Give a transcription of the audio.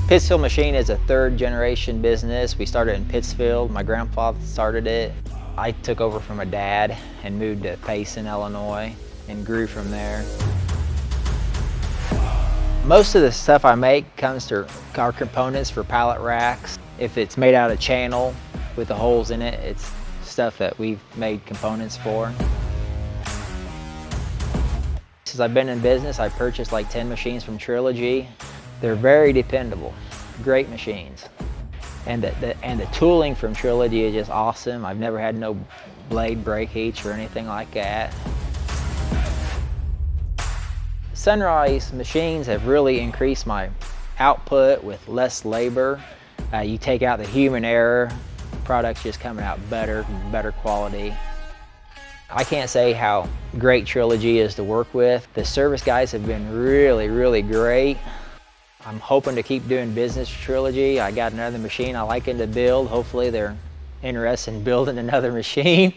Pittsfield Machine is a third generation business. We started in Pittsfield. My grandfather started it. I took over from my dad and moved to Payson, Illinois, and grew from there. Most of the stuff I make comes to our components for pallet racks. If it's made out of channel with the holes in it, it's stuff that we've made components for. Since I've been in business, I've purchased like 10 machines from Trilogy. They're very dependable, great machines. And the tooling from Trilogy is just awesome. I've never had no blade breakage or anything like that. Sunrise machines have really increased my output with less labor. You take out the human error, product's just coming out better quality. I can't say how great Trilogy is to work with. The service guys have been really great. I'm hoping to keep doing business with Trilogy. I got another machine I like to build. Hopefully they're interested in building another machine.